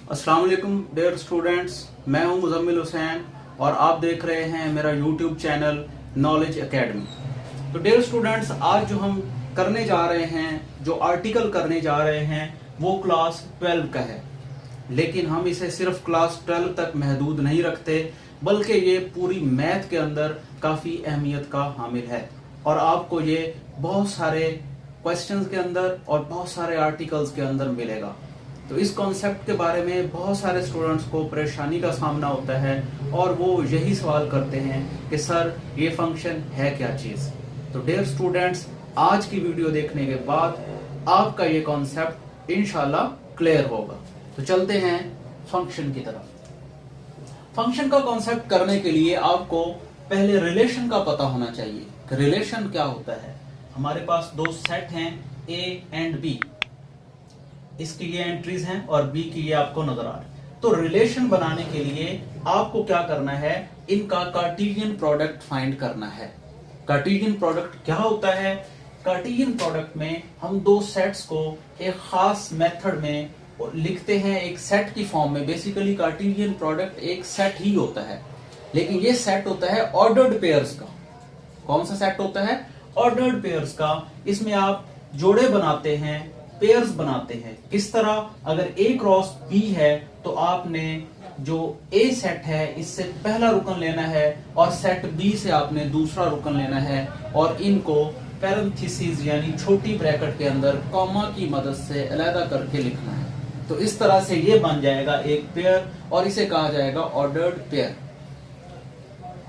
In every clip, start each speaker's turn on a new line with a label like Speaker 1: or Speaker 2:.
Speaker 1: अस्सलाम वालेकुम dear students, मैं हूं मुजम्मिल हुसैन और आप देख रहे हैं मेरा यूट्यूब चैनल नॉलेज एकेडमी। तो डियर स्टूडेंट्स, आज जो हम करने जा रहे हैं, जो आर्टिकल करने जा रहे हैं, वो क्लास 12 का है। लेकिन हम इसे सिर्फ क्लास 12 तक महदूद नहीं रखते, बल्कि ये पूरी मैथ के अंदर काफ़ी अहमियत का हामिल है और आपको ये बहुत सारे क्वेश्चंस के अंदर और बहुत सारे आर्टिकल्स के अंदर मिलेगा। तो इस कॉन्सेप्ट के बारे में बहुत सारे स्टूडेंट्स को परेशानी का सामना होता है और वो यही सवाल करते हैं कि सर ये फंक्शन है क्या चीज़। तो डियर स्टूडेंट्स, आज की वीडियो देखने के बाद आपका ये कॉन्सेप्ट इंशाल्लाह क्लियर होगा। तो चलते हैं फंक्शन की तरफ। फंक्शन का कॉन्सेप्ट करने के लिए आपको पहले रिलेशन का पता होना चाहिए कि रिलेशन क्या होता है। हमारे पास दो सेट हैं A एंड B, इसकी ये एंट्रीज हैं और B की ये आपको नजर आ रही है। तो रिलेशन बनाने के लिए आपको क्या करना है, इनका कार्टेशियन प्रोडक्ट फाइंड करना है। कार्टेशियन प्रोडक्ट क्या होता है? कार्टेशियन प्रोडक्ट में हम दो सेट्स को एक खास मेथड में लिखते हैं, एक सेट की फॉर्म में। बेसिकली कार्टेशियन प्रोडक्ट एक सेट ही होता है, लेकिन ये सेट होता है ऑर्डर्ड पेयर्स का। कौन सा सेट होता है? ऑर्डर्ड पेयर्स का। इसमें आप जोड़े बनाते हैं, पेयर्स बनाते हैं। किस तरह? अगर A क्रॉस B है तो आपने जो A सेट है इससे पहला रुकन लेना है और सेट B से आपने दूसरा रुकन लेना है और इनको पैरेंथेसिस यानी छोटी ब्रैकेट के अंदर कॉमा की मदद से अलग करके लिखना है। तो इस तरह से ये बन जाएगा एक पेयर और इसे कहा जाएगा ऑर्डर्ड पेयर।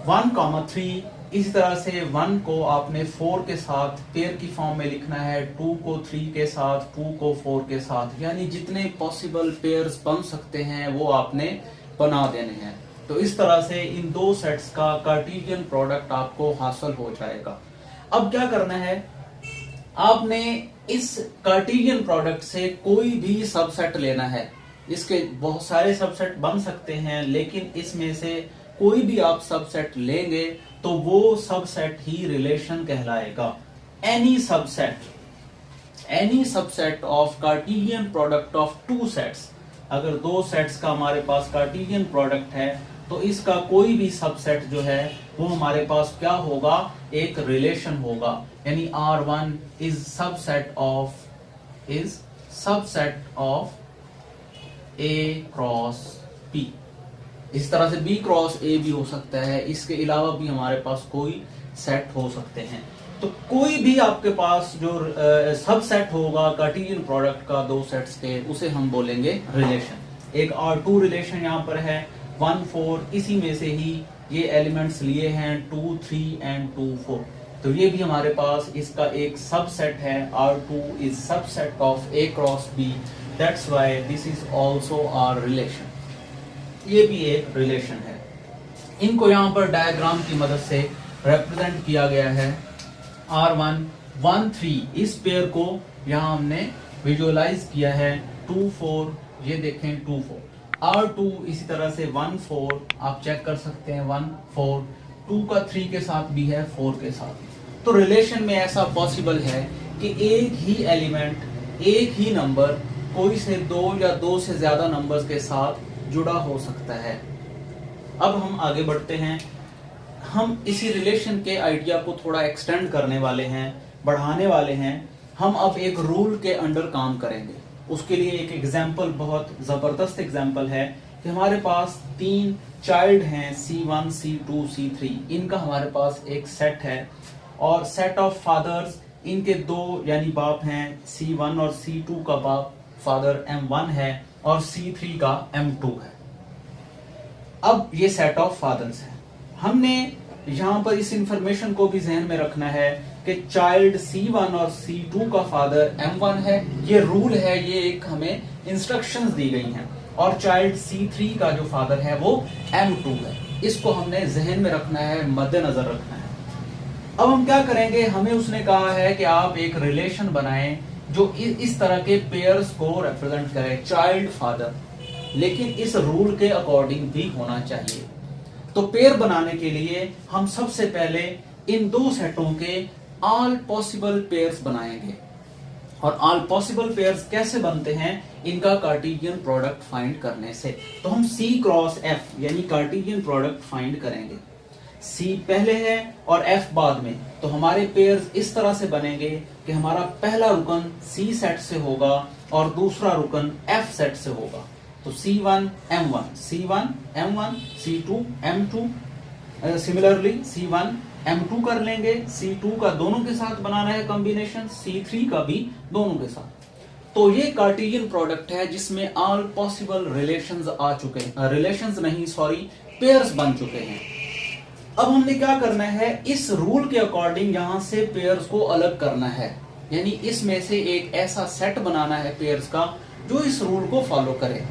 Speaker 1: 1,3। इसी तरह से 1 को आपने 4 के साथ पेयर की फॉर्म में लिखना है, 2 को 3 के साथ, 2 को 4 के साथ, यानी जितने पॉसिबल पेयर्स बन सकते हैं वो आपने बना देने हैं। तो इस तरह से इन दो सेट्स का कार्टेशियन प्रोडक्ट आपको हासिल हो जाएगा। अब क्या करना है, आपने इस कार्टेशियन प्रोडक्ट से कोई भी सबसेट लेना है। इसके बहुत सारे सबसेट बन सकते हैं, लेकिन इसमें से कोई भी आप सबसेट लेंगे तो वो सबसेट ही रिलेशन कहलाएगा। Any subset of Cartesian product of two sets. अगर दो सेट्स का हमारे पास कार्टेशियन प्रोडक्ट है तो इसका कोई भी सबसेट जो है वो हमारे पास क्या होगा? एक रिलेशन होगा। यानी R1 is subset of A cross B। इस तरह से B क्रॉस A भी हो सकता है। इसके अलावा भी हमारे पास कोई सेट हो सकते हैं। तो कोई भी आपके पास जो सबसेट होगा कार्टेशियन प्रोडक्ट का दो सेट्स के, उसे हम बोलेंगे रिलेशन। एक R2 रिलेशन यहाँ पर है, 1 4, इसी में से ही ये एलिमेंट्स लिए हैं 2 3 एंड 2 4। तो ये भी हमारे पास इसका एक सबसेट है। R2 is subset of A cross B, that's why this is also our relation. ये भी एक रिलेशन है। इनको यहाँ पर डायग्राम की मदद से रिप्रेजेंट किया गया है। R1 1 3, इस पेयर को यहाँ हमने विजुअलाइज किया है। 2 4, ये देखें 2 4। R2 इसी तरह से 1 4, आप चेक कर सकते हैं 1 4, 2 का 3 के साथ भी है, 4 के साथ। तो रिलेशन में ऐसा पॉसिबल है कि एक ही एलिमेंट, एक ही नंबर कोई से दो या दो से ज्यादा नंबर्स के साथ जुड़ा हो सकता है। अब हम आगे बढ़ते हैं। हम इसी रिलेशन के आइडिया को थोड़ा एक्सटेंड करने वाले हैं, बढ़ाने वाले हैं। हम अब एक रूल के अंडर काम करेंगे। उसके लिए एक एग्जाम्पल, बहुत जबरदस्त एग्जाम्पल है कि हमारे पास 3 चाइल्ड हैं, C1 C2 C3। इनका हमारे पास एक सेट है और सेट ऑफ फादर्स, इनके दो यानी बाप हैं। C1 और C2 का बाप फादर M1 है और C3 का M2 है। अब ये सेट ऑफ फादर्स है। हमने यहां पर इस इंफॉर्मेशन को भी ध्यान में रखना है कि चाइल्ड C1 और C2 का फादर M1 है। ये रूल है, ये एक हमें इंस्ट्रक्शंस दी गई हैं। और चाइल्ड C3 का जो फादर है वो M2 है। इसको हमने जहन में रखना है, मद्देनजर रखना है। अब हम क्या करेंगे, हमें उसने कहा है कि आप एक रिलेशन बनाएं जो इस तरह के पेयर्स को रिप्रेजेंट करे, चाइल्ड फादर, लेकिन इस रूल के अकॉर्डिंग भी होना चाहिए। तो पेयर बनाने के लिए हम सबसे पहले इन दो सेटों के ऑल पॉसिबल पेयर्स बनाएंगे। और ऑल पॉसिबल पेयर्स कैसे बनते हैं, इनका कार्टेशियन प्रोडक्ट फाइंड करने से। तो हम C क्रॉस F यानी कार्टेशियन प्रोडक्ट फाइंड करेंगे। C पहले है और F बाद में, तो हमारे पेयर्स इस तरह से बनेंगे कि हमारा पहला रुकन C सेट से होगा और दूसरा रुकन F सेट से होगा। तो C1 M1, C1 M1, C2 M2, similarly C1 M2 कर लेंगे, C2 का दोनों के साथ बनाना है कॉम्बिनेशन, C3 का भी दोनों के साथ। तो ये कार्टेशियन प्रोडक्ट है जिसमें ऑल पॉसिबल रिलेशंस आ चुके हैं, रिलेशंस नहीं सॉरी, पेयर्स बन चुके हैं। अब हमने क्या करना है, इस रूल के अकॉर्डिंग यहां से पेयर्स को अलग करना है, यानी इसमें से एक ऐसा सेट बनाना है पेयर्स का जो इस रूल को फॉलो करे।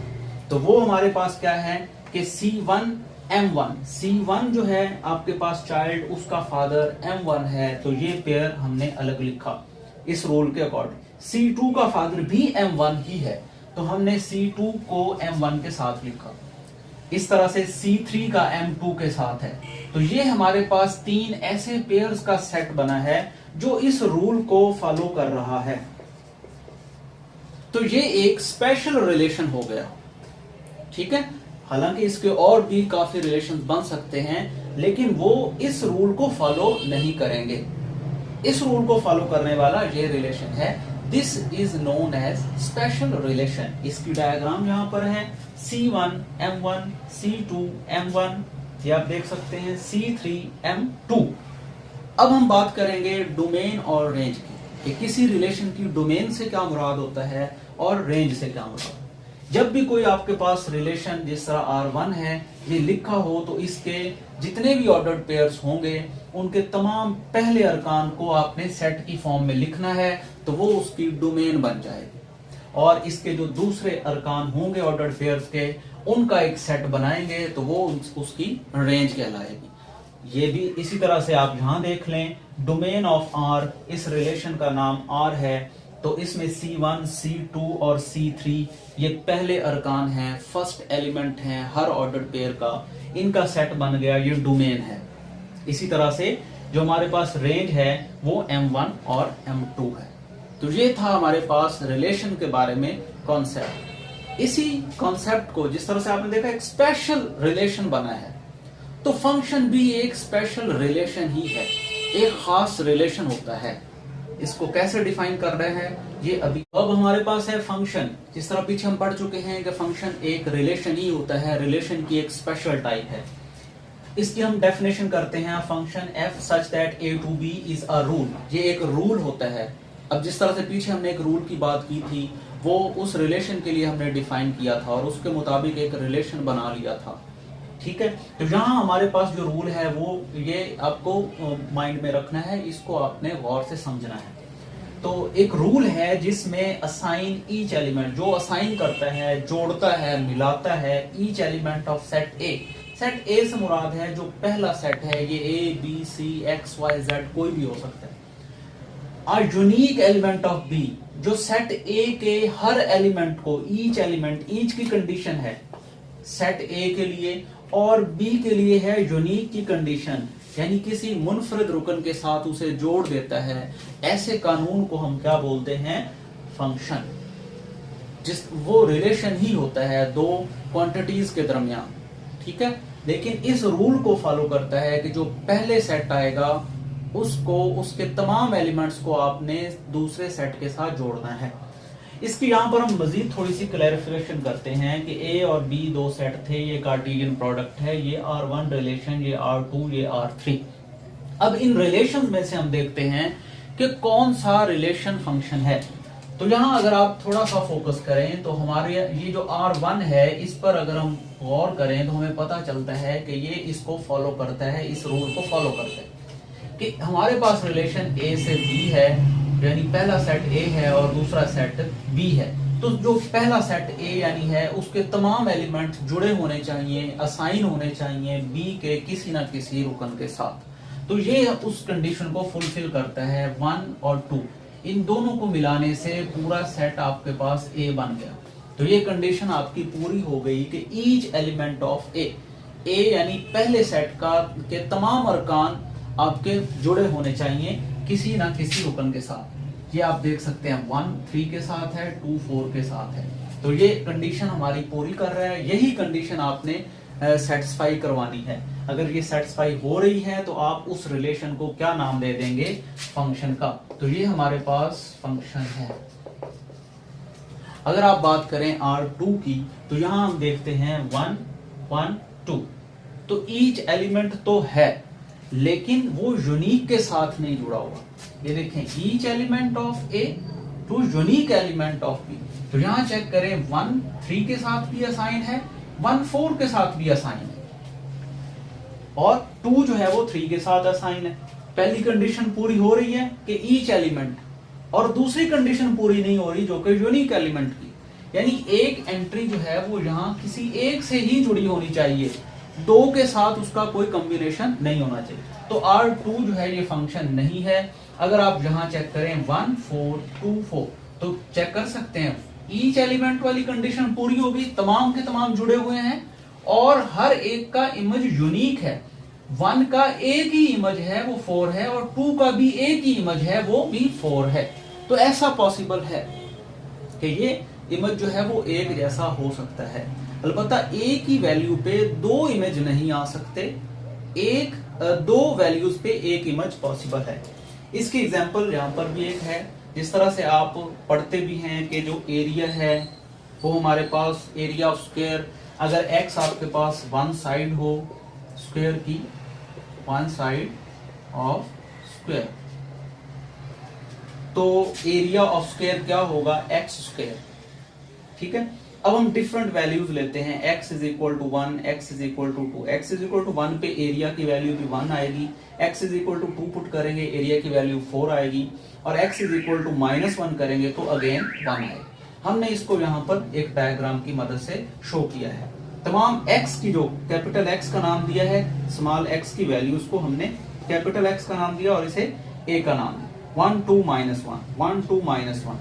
Speaker 1: तो वो हमारे पास क्या है कि C1 M1, C1 जो है आपके पास चाइल्ड, उसका फादर M1 है, तो ये पेयर हमने अलग लिखा इस रूल के अकॉर्डिंग। C2 का फादर भी M1 ही है, तो हमने C2 को M1 के साथ लिखा। इस तरह से C3 का M2 के साथ है। तो ये हमारे पास 3 ऐसे पेयर्स का सेट बना है जो इस रूल को फॉलो कर रहा है। तो ये एक स्पेशल रिलेशन हो गया, ठीक है। हालांकि इसके और भी काफी रिलेशंस बन सकते हैं, लेकिन वो इस रूल को फॉलो नहीं करेंगे। इस रूल को फॉलो करने वाला ये रिलेशन है, this is known as special relation. इसकी डायग्राम यहां पर है, C1 M1, C2 M1, ये आप देख सकते हैं, C3 M2। अब हम बात करेंगे डोमेन और रेंज की, कि किसी रिलेशन की डोमेन से क्या मुराद होता है और रेंज से क्या मुराद। जब भी कोई आपके पास रिलेशन जिस तरह R1 है ये लिखा हो, तो इसके जितने भी ऑर्डर्ड पेयर्स होंगे उनके तमाम पहले अरकान को आपने सेट की फॉर्म में लिखना है, तो वो उसकी डोमेन बन जाएगी। और इसके जो दूसरे अरकान होंगे ऑर्डर्ड पेयर्स के, उनका एक सेट बनाएंगे, तो वो उसकी रेंज कहलाएगी। ये भी इसी तरह से आप यहां देख लें, डोमेन ऑफ R, इस रिलेशन का नाम R है, तो इसमें C1, C2 और C3 ये पहले अरकान हैं, फर्स्ट एलिमेंट हैं हर ऑर्डर्ड पेयर का, इनका सेट बन गया, ये डोमेन है। इसी तरह से जो हमारे पास रेंज है वो M1 और M2 है। तो ये था हमारे पास रिलेशन के बारे में कॉन्सेप्ट। इसी कॉन्सेप्ट को जिस तरह से आपने देखा एक स्पेशल रिलेशन बना है, तो फंक्शन भी एक स्पेशल रिलेशन ही है, एक खास रिलेशन होता है। इसको कैसे डिफाइन कर रहे हैं ये अभी। अब हमारे पास है फंक्शन, जिस तरह पीछे हम पढ़ चुके हैं कि फंक्शन एक रिलेशन ही होता है, रिलेशन की एक स्पेशल टाइप है। इसकी हम डेफिनेशन करते हैं, function f such that a to b is a rule, ये एक रूल होता है। अब जिस तरह से पीछे हमने एक रूल की बात की थी, वो उस रिलेशन के लिए हमने डिफाइन किया था और उसके मुताबिक एक रिलेशन बना लिया था, ठीक है। तो यहाँ हमारे पास जो रूल है वो ये आपको माइंड में रखना है, इसको आपने गौर से समझना है। तो एक रूल है जिसमें असाइन ईच एलिमेंट, जो असाइन करता है, जोड़ता है, मिलाता है each element of set A. Set A से मुराद है जो पहला सेट है, ये A B C X Y Z कोई भी हो सकता है। और यूनिक एलिमेंट ऑफ बी, जो सेट ए के हर एलिमेंट को, ईच एलिमेंट, ईच की कंडीशन है सेट ए के लिए और बी के लिए है यूनिक की कंडीशन, यानी किसी मुनफरिद रुकन के साथ उसे जोड़ देता है। ऐसे कानून को हम क्या बोलते हैं, फंक्शन। जिस वो रिलेशन ही होता है दो क्वांटिटीज के दरमियान, ठीक है। लेकिन इस रूल को फॉलो करता है कि जो पहले सेट आएगा उसको, उसके तमाम एलिमेंट्स को आपने दूसरे सेट के साथ जोड़ना है। इसकी यहाँ पर हम मजीद थोड़ी सी क्लैरिफिकेशन करते हैं कि ए और बी दो सेट थे, ये कार्टेशियन प्रोडक्ट है, ये R1 रिलेशन, ये R2, ये R3। अब इन रिलेशंस में से हम देखते हैं कि कौन सा रिलेशन फंक्शन है। तो यहाँ अगर आप थोड़ा सा फोकस करें तो हमारे ये जो R1 है, इस पर अगर हम गौर करें तो हमें पता चलता है कि ये इसको फॉलो करता है, इस रूल को फॉलो करता है कि हमारे पास रिलेशन A से B है, यानी पहला सेट A है और दूसरा सेट B है। तो जो पहला सेट A यानी है उसके तमाम एलिमेंट जुड़े होने चाहिए, असाइन होने चाहिए B के किसी ना किसी रुकन के साथ। तो ये उस कंडीशन को फुलफिल करता है 1 और 2, इन दोनों को मिलाने से पूरा सेट आपके पास A बन गया। तो ये कंडीशन आपकी पूरी हो गई कि ईच एलिमेंट ऑफ A यानी पहले सेट का के तमाम अरकान आपके जुड़े होने चाहिए किसी ना किसी रुकन के साथ। ये आप देख सकते हैं 1 3 के साथ है, 2 4 के साथ है। तो ये कंडीशन हमारी पूरी कर रहा है। यही कंडीशन आपने सेटिस्फाई करवानी है। अगर ये सेटिस्फाई हो रही है तो आप उस रिलेशन को क्या नाम दे देंगे, फंक्शन का। तो ये हमारे पास फंक्शन है। अगर आप बात करें R2 की, तो यहां हम देखते हैं 1 1 2। तो ईच एलिमेंट तो है लेकिन वो यूनिक के साथ नहीं जुड़ा हुआ। ये देखें, each element of A to unique element of B. तो यहां चेक करें 1 3 के साथ भी असाइन है, 1 4 के साथ भी असाइन है, और 2 जो है वो 3 के साथ असाइन है। पहली कंडीशन पूरी हो रही है कि ईच एलिमेंट, और दूसरी कंडीशन पूरी नहीं हो रही जो कि यूनिक एलिमेंट की। यानी एक एंट्री जो है वो यहां किसी एक से ही जुड़ी होनी चाहिए, 2 के साथ उसका कोई कॉम्बिनेशन नहीं होना चाहिए। तो R2 जो है ये फंक्शन नहीं है। अगर आप यहां चेक करें 1 4 2 4, तो चेक कर सकते हैं ईच एलिमेंट वाली कंडीशन पूरी होगी, तमाम के तमाम जुड़े हुए हैं और हर एक का इमेज यूनिक है। 1 का एक ही इमेज है वो 4 है, और 2 का भी एक ही इमेज है वो भी 4 है। तो ऐसा पॉसिबल है कि ये इमेज जो है वो एक जैसा हो सकता है। अलबत्ता एक ही वैल्यू पे 2 इमेज नहीं आ सकते, 2 वैल्यूज पे एक इमेज पॉसिबल है। इसकी एग्जांपल यहां पर भी एक है। जिस तरह से आप पढ़ते भी हैं कि जो एरिया है वो हमारे पास एरिया ऑफ स्क्वायर, अगर x आपके पास 1 साइड हो स्क्वायर की, 1 साइड ऑफ स्क्वायर, तो एरिया ऑफ स्क्वायर क्या होगा, x स्क्वायर। ठीक है, अब हम डिफरेंट वैल्यूज लेते हैं। x is equal to 1, x is equal to 2। x is equal to 1 पे एरिया की वैल्यू भी 1 आएगी, x is equal to 2 put करेंगे एरिया की वैल्यू 4 आएगी, और x इज इक्वल टू -1 करेंगे तो अगेन 1 आएगी। हमने इसको यहाँ पर एक डायग्राम की मदद से शो किया है। तमाम x की, जो कैपिटल X का नाम दिया है, स्मॉल x की वैल्यूज को हमने कैपिटल X का नाम दिया और इसे a का नाम दिया। 1 2 -1 1 2 -1,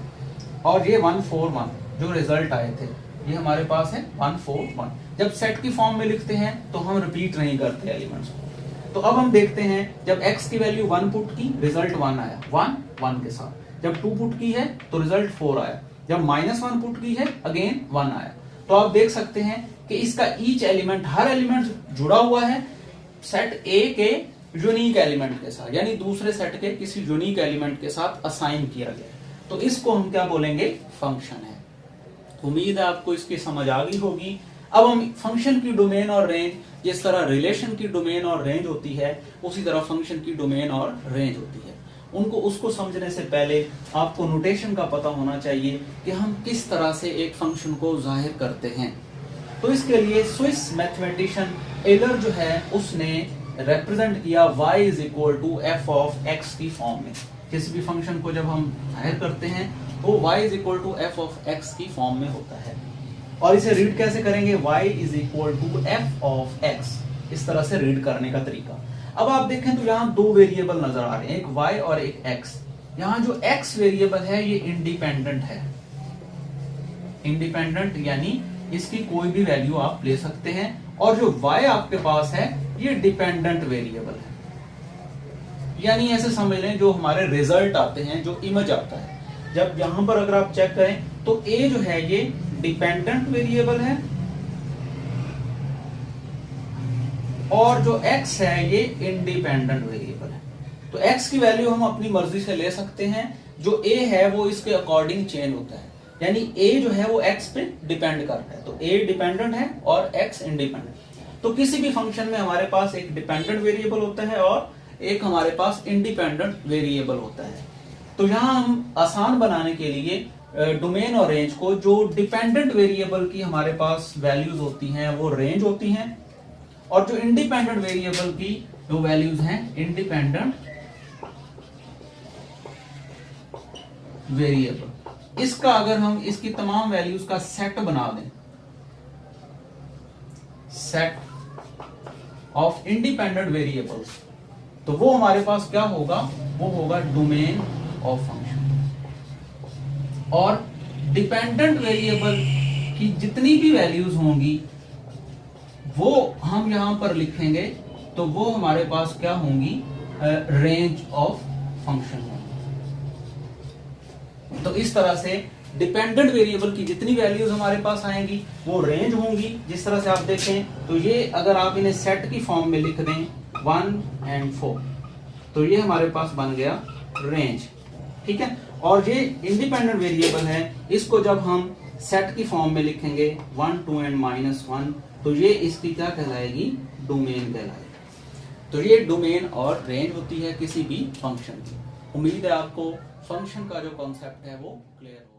Speaker 1: और ये 1 4 1 जो रिजल्ट आए थे ये हमारे पास है 1 4 1। जब सेट की फॉर्म में लिखते हैं तो हम रिपीट नहीं करते एलिमेंट्स को। तो अब हम देखते हैं जब x की वैल्यू 1 पुट की, रिजल्ट 1 आया, 1 1 के साथ। जब 2 पुट की है तो रिजल्ट 4 आया। जब -1 पुट की है अगेन 1 आया। तो आप देख सकते हैं कि इसका ईच एलिमेंट, हर एलिमेंट जुड़ा हुआ है सेट A के यूनिक एलिमेंट के साथ, यानी दूसरे सेट के किसी यूनिक एलिमेंट के साथ असाइन किया गया। तो इसको हम क्या बोलेंगे, फंक्शन है। उम्मीद है आपको इसकी समझ आ गई होगी। अब हम फंक्शन की डोमेन और रेंज, जिस तरह रिलेशन की डोमेन और रेंज होती है उसी तरह फंक्शन की डोमेन और रेंज होती है। उसको समझने से पहले आपको नोटेशन का पता होना चाहिए कि हम किस तरह से एक फंक्शन को जाहिर करते हैं। तो इसके लिए स्विस मैथमेटिशियन एलर जो है उसने रिप्रेजेंट किया y is equal to F of X की फॉर्म में। किसी भी फंक्शन को जब हम जाहिर करते हैं तो y is equal to F of X की फॉर्म में होता है। और इसे रीड कैसे करेंगे, y is equal to F of X, इस तरह से रीड करने का तरीका। अब आप देखें तो यहाँ 2 वेरिएबल नजर आ रहे हैं, एक y और एक x। यहाँ जो x वेरिएबल है ये इंडिपेंडेंट है, इंडिपेंडेंट यानी इसकी कोई भी वैल्यू आप ले सकते हैं। और जो y आपके पास है ये डिपेंडेंट वेरिएबल है, यानी ऐसे समझ लें जो हमारे रिजल्ट आते हैं, जो इमेज आता है। जब यहां पर अगर आप चेक करें तो a जो है ये डिपेंडेंट वेरिएबल है और जो x है ये इंडिपेंडेंट वेरिएबल है। तो x की वैल्यू हम अपनी मर्जी से ले सकते हैं, जो a है वो इसके अकॉर्डिंग चेंज होता है, यानी a जो है वो x पे डिपेंड करता है। तो a डिपेंडेंट है और x इंडिपेंडेंट। तो किसी भी फंक्शन में हमारे पास एक डिपेंडेंट वेरिएबल होता है और एक हमारे पास इंडिपेंडेंट वेरिएबल होता है। तो यहां हम आसान बनाने के लिए डोमेन और रेंज को, जो डिपेंडेंट वेरिएबल की हमारे पास वैल्यूज होती हैं वो रेंज होती हैं, और जो इंडिपेंडेंट वेरिएबल की जो वैल्यूज हैं इंडिपेंडेंट वेरिएबल। इसका अगर हम इसकी तमाम वैल्यूज का सेट बना दें, सेट ऑफ इंडिपेंडेंट वेरिएबल्स, तो वो हमारे पास क्या होगा, वो होगा डोमेन ऑफ फंक्शन। और डिपेंडेंट वेरिएबल की जितनी भी वैल्यूज होंगी वो हम यहां पर लिखेंगे, तो वो हमारे पास क्या होंगी, रेंज ऑफ फंक्शन होंगी। तो इस तरह से डिपेंडेंट वेरिएबल की जितनी वैल्यूज हमारे पास आएंगी वो रेंज होंगी। जिस तरह से आप देखें तो ये अगर आप इन्हें सेट की फॉर्म में लिख दें 1 and 4 तो ये हमारे पास बन गया रेंज, ठीक है। और ये इंडिपेंडेंट वेरिएबल है, इसको जब हम सेट की फॉर्म में लिखेंगे 1 2 and -1 तो ये इसकी क्या कहलाएगी, डोमेन कहलाएगी। तो ये डोमेन और रेंज होती है किसी भी फंक्शन की। उम्मीद है आपको फंक्शन का जो कॉन्सेप्ट है वो क्लियर हो।